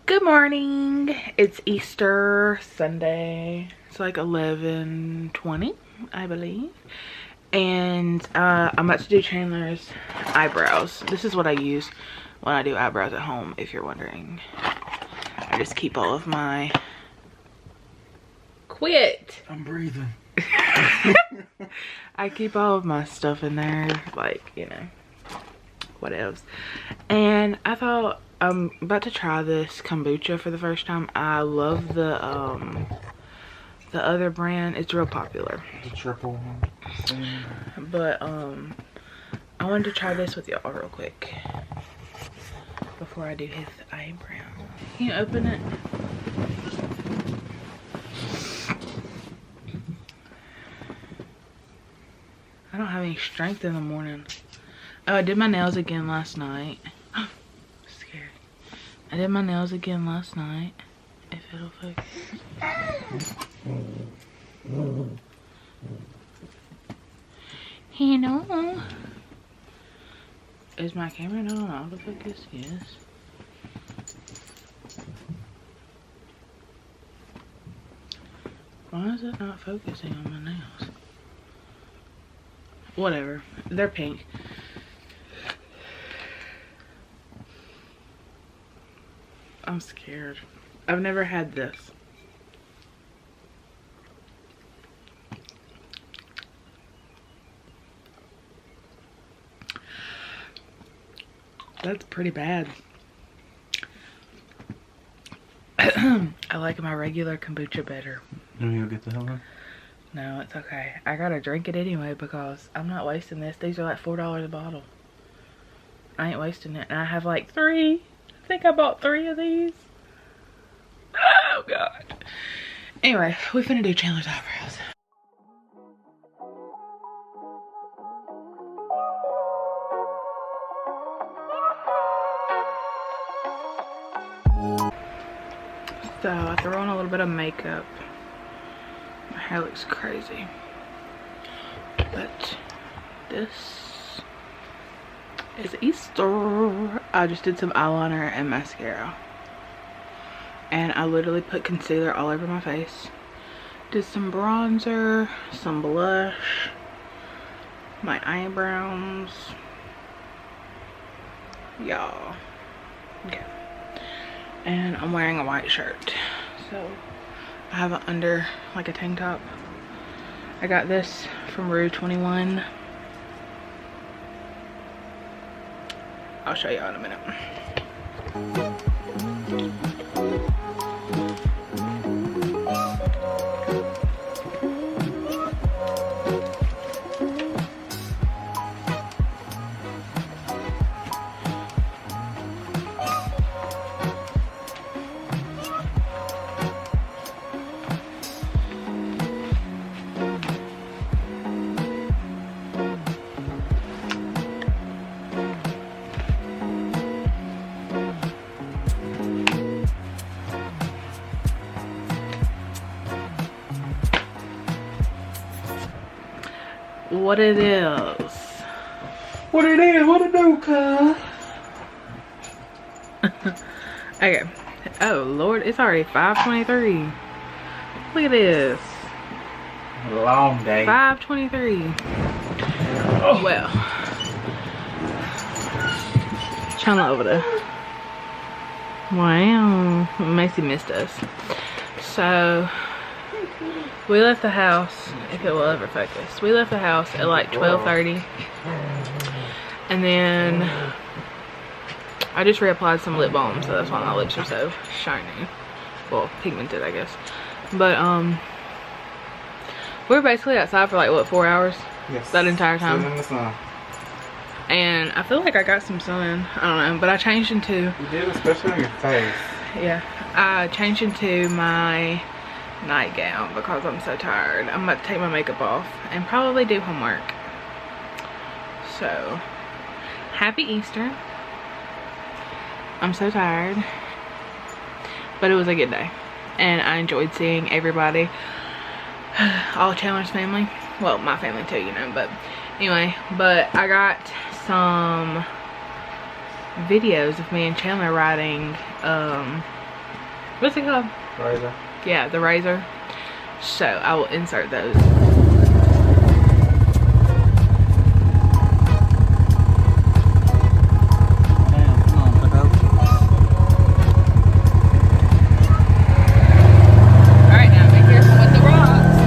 Good morning. It's Easter Sunday. It's like 11:20, I believe. And I'm about to do Chandler's eyebrows. This is what I use when I do eyebrows at home, if you're wondering. I just keep all of my... Quit! I'm breathing. I keep all of my stuff in there, like, you know, what else. And I thought, I'm about to try this kombucha for the first time. I love the other brand. It's real popular. The triple one. But I wanted to try this with y'all real quick before I do his eyebrow. Can you open it? I don't have any strength in the morning. Oh, I did my nails again last night. Scared. I did my nails again last night. If it'll focus. Hello. Is my camera not on autofocus? Yes. Why is it not focusing on my nails? Whatever. They're pink. I'm scared. I've never had this. That's pretty bad. I like my regular kombucha better. You want to get the hell in? No, it's okay. I gotta drink it anyway because I'm not wasting this. These are like $4 a bottle. I ain't wasting it. And I have like 3. I think I bought 3 of these. Oh God. Anyway, we finna do Chandler's eyebrows. So I throw on a little bit of makeup. My hair looks crazy. But this is Easter. I just did some eyeliner and mascara. And I literally put concealer all over my face. Did some bronzer, some blush, my eyebrows. Y'all. Okay. And I'm wearing a white shirt. So I have it under like a tank top. I got this from Rue 21. I'll show y'all in a minute. What it is. What it is? What it do, cuz? Okay. Oh Lord, it's already 5:23. Look at this. Long day. 5:23. Oh. Well. Chandler over there. Wow. Macy missed us. So we left the house, if it will ever focus. We left the house at like 12:30. And then I just reapplied some lip balm, so that's why my lips are so shiny. Well, pigmented, I guess. But we were basically outside for like what, 4 hours? Yes. That entire time. Sitting in the sun. And I feel like I got some sun. I don't know, but I changed into... You did, especially on your face. Yeah, I changed into my nightgown because I'm so tired. I'm about to take my makeup off and probably do homework. So, happy Easter. I'm so tired, but it was a good day and I enjoyed seeing everybody, all Chandler's family. Well, my family too, you know, but Anyway, but I got some videos of me and Chandler riding, what's it called? Razor. Yeah, the Razor. So I will insert those. Alright, now be careful with the rocks.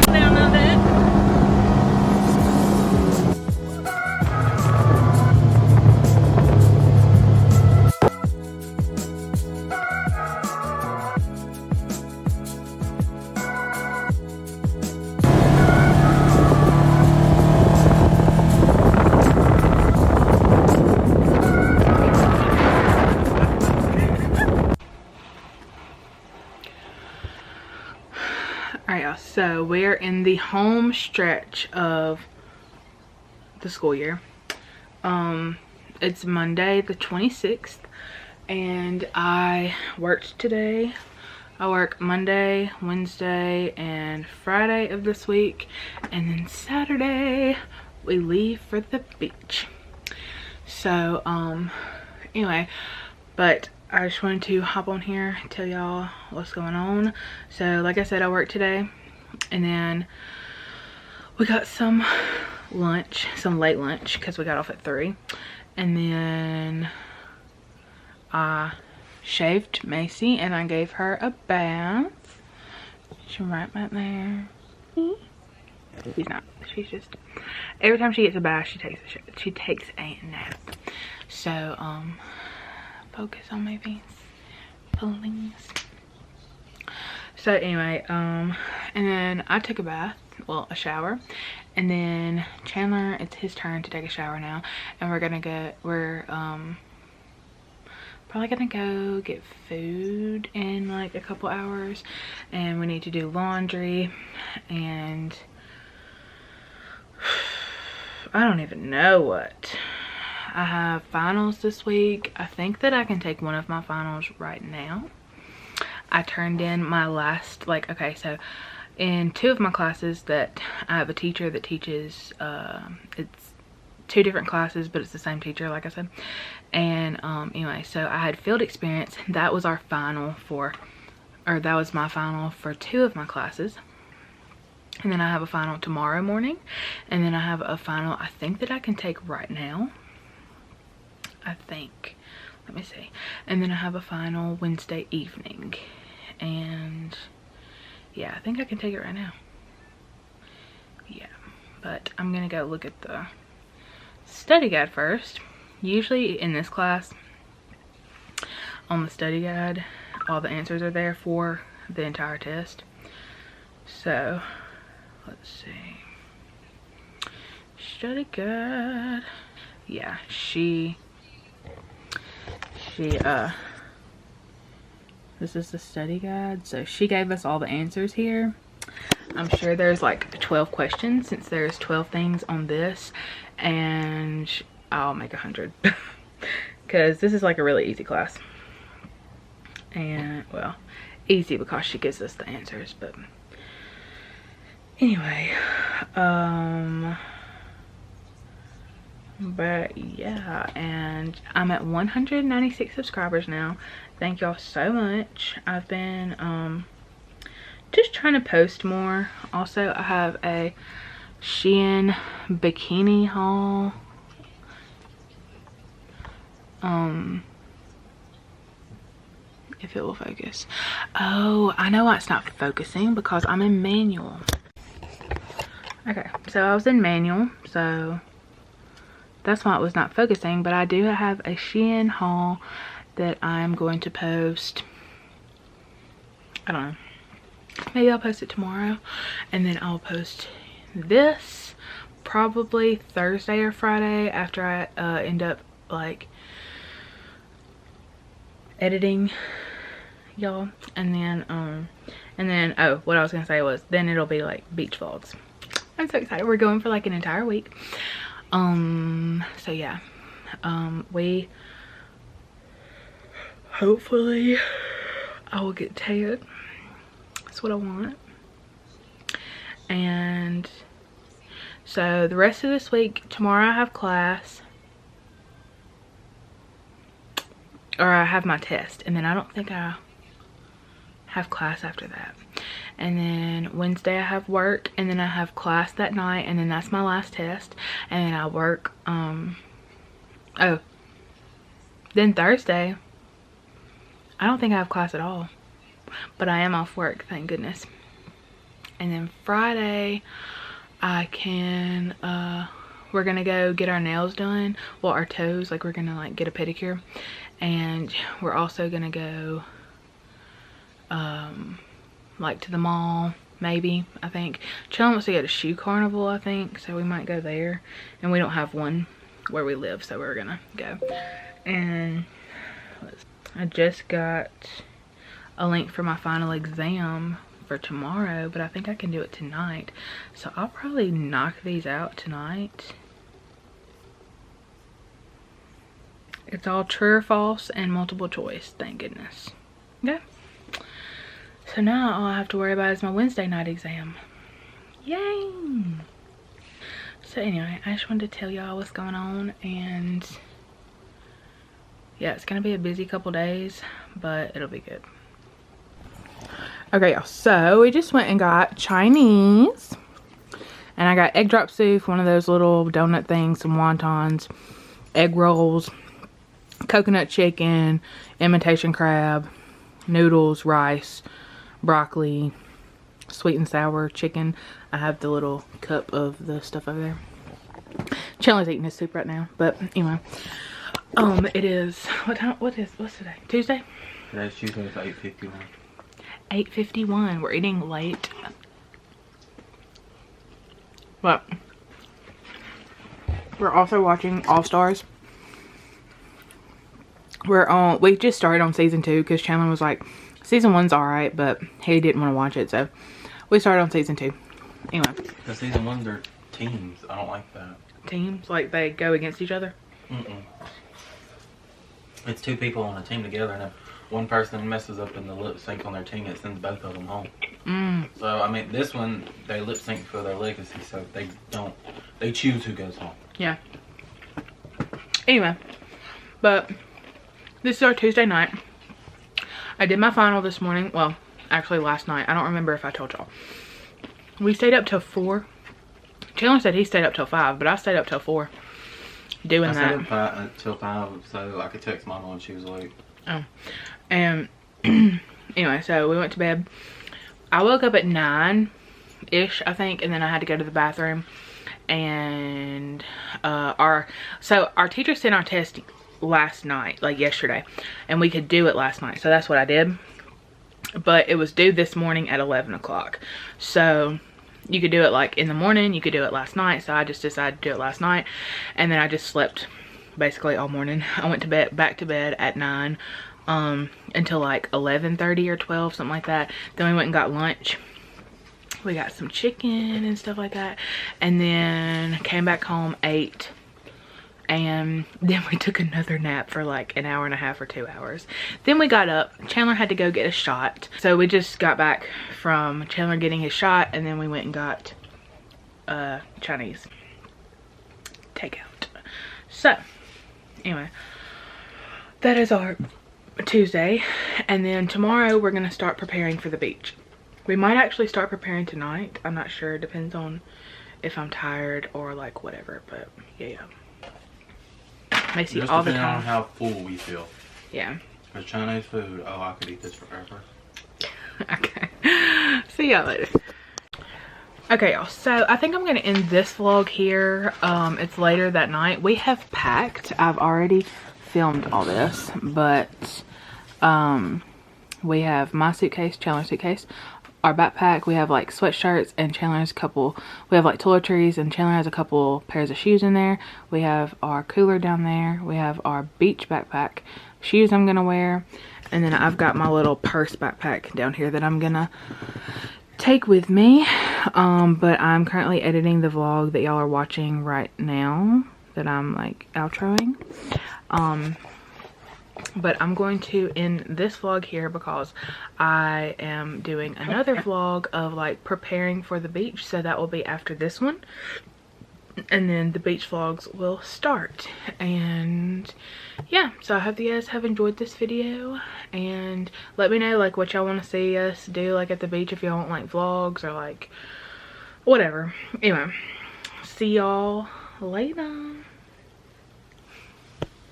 Down on that. Alright, y'all, so we're in the home stretch of the school year. It's Monday the 26th, and I worked today. I work Monday, Wednesday, and Friday of this week, and then Saturday we leave for the beach. So anyway, but I just wanted to hop on here and tell y'all what's going on. So like I said, I worked today, and then we got some lunch, some late lunch, because we got off at 3. And then I shaved Macy and I gave her a bath. She's right back there. She's not. She's just, every time she gets a bath, she takes a nap. So focus on my face, please. So anyway, and then I took a bath, well, a shower, and then Chandler, it's his turn to take a shower now, and we're probably gonna go get food in like a couple hours, and we need to do laundry, and I don't even know what. I have finals this week. I think that I can take one of my finals right now. I turned in my last, like, okay, so in 2 of my classes that I have a teacher that teaches, it's 2 different classes, but it's the same teacher, like I said. And anyway, so I had field experience. That was our final for, or that was my final for 2 of my classes. And then I have a final tomorrow morning, and then I have a final I think that I can take right now. I think, let me see. And then I have a final Wednesday evening, and yeah, I think I can take it right now. Yeah, but I'm gonna go look at the study guide first. Usually in this class, on the study guide, all the answers are there for the entire test. So let's see, study guide. Yeah, this is the study guide. So she gave us all the answers here. I'm sure there's like 12 questions, since there's 12 things on this, and I'll make 100 because this is like a really easy class. And well, easy because she gives us the answers, but anyway, but yeah, and I'm at 196 subscribers now. Thank y'all so much. I've been just trying to post more. Also, I have a Shein bikini haul. If it will focus. Oh, I know why it's not focusing, because I'm in manual. Okay, so I was in manual, so that's why it was not focusing. But I do have a Shein haul that I'm going to post. I don't know, maybe I'll post it tomorrow, and then I'll post this probably Thursday or Friday after I end up like editing y'all. And then oh, what I was gonna say was, then it'll be like beach vlogs. I'm so excited. We're going for like an entire week. So yeah, we hopefully I will get tan. That's what I want. And so the rest of this week, tomorrow I have class, or I have my test, and then I don't think I have class after that. And then Wednesday I have work, and then I have class that night, and then that's my last test, and then I work. Oh, then Thursday I don't think I have class at all, but I am off work, thank goodness. And then Friday I can we're gonna go get our nails done, well, our toes, like we're gonna like get a pedicure, and we're also gonna go like to the mall, maybe. I think Chandler wants to go to Shoe Carnival, I think, so we might go there, and we don't have one where we live, so we're gonna go. And I just got a link for my final exam for tomorrow, but I think I can do it tonight, so I'll probably knock these out tonight. It's all true or false and multiple choice, thank goodness. Okay, so now all I have to worry about is my Wednesday night exam. Yay! So anyway, I just wanted to tell y'all what's going on, and yeah, it's gonna be a busy couple days, but it'll be good. Okay, y'all, so we just went and got Chinese, and I got egg drop soup, one of those little donut things, some wontons, egg rolls, coconut chicken, imitation crab, noodles, rice, broccoli, sweet and sour chicken. I have the little cup of the stuff over there. Chandler's eating his soup right now, but anyway, it is, what's today? Tuesday? Today's Tuesday, it's 8:51. 8:51. We're eating late. But we're also watching All Stars. We just started on season 2 because Chandler was like, season 1's alright, but he didn't want to watch it, so we started on season 2. Anyway. The season 1, they're teams. I don't like that. Teams? Like they go against each other? Mm-mm. It's 2 people on a team together, and if one person messes up in the lip sync on their team, it sends both of them home. So, I mean, this one, they lip sync for their legacy, so they choose who goes home. Yeah. Anyway, but this is our Tuesday night. I did my final this morning. Well, actually last night. I don't remember if I told y'all. We stayed up till 4. Chandler said he stayed up till 5, but I stayed up till 4 doing that. I stayed up till 5 so I could text Mama when she was awake. Oh. And anyway, so we went to bed. I woke up at 9-ish, I think, and then I had to go to the bathroom. And our teacher sent our test last night, like yesterday, and we could do it last night, so that's what I did. But it was due this morning at 11 o'clock, so you could do it like in the morning, you could do it last night, so I just decided to do it last night, and then I just slept basically all morning. I went to bed, back to bed at 9 until like 11:30 or 12, something like that. Then we went and got lunch. We got some chicken and stuff like that, and then came back home, 8, and then we took another nap for like an hour and a half or 2 hours. Then we got up. Chandler had to go get a shot, so we just got back from Chandler getting his shot, and then we went and got Chinese takeout. So anyway, that is our Tuesday, and then tomorrow we're gonna start preparing for the beach. We might actually start preparing tonight. I'm not sure. It depends on if I'm tired or like whatever, but yeah. Macy all the time. On how full we feel. Yeah. For Chinese food, oh, I could eat this forever. Okay. See y'all later. Okay, y'all. So I think I'm gonna end this vlog here. It's later that night. We have packed. I've already filmed all this, but we have my suitcase, Chandler's suitcase, our backpack. We have like sweatshirts, and Chandler has a couple. We have like toiletries, and Chandler has a couple pairs of shoes in there. We have our cooler down there. We have our beach backpack, shoes I'm gonna wear, and then I've got my little purse backpack down here that I'm gonna take with me. But I'm currently editing the vlog that y'all are watching right now, that I'm like outroing. But I'm going to end this vlog here because I am doing another vlog of like preparing for the beach, so that will be after this one, and then the beach vlogs will start. And yeah, so I hope you guys have enjoyed this video, and let me know like what y'all want to see us do like at the beach, if y'all want like vlogs or like whatever. Anyway, see y'all later.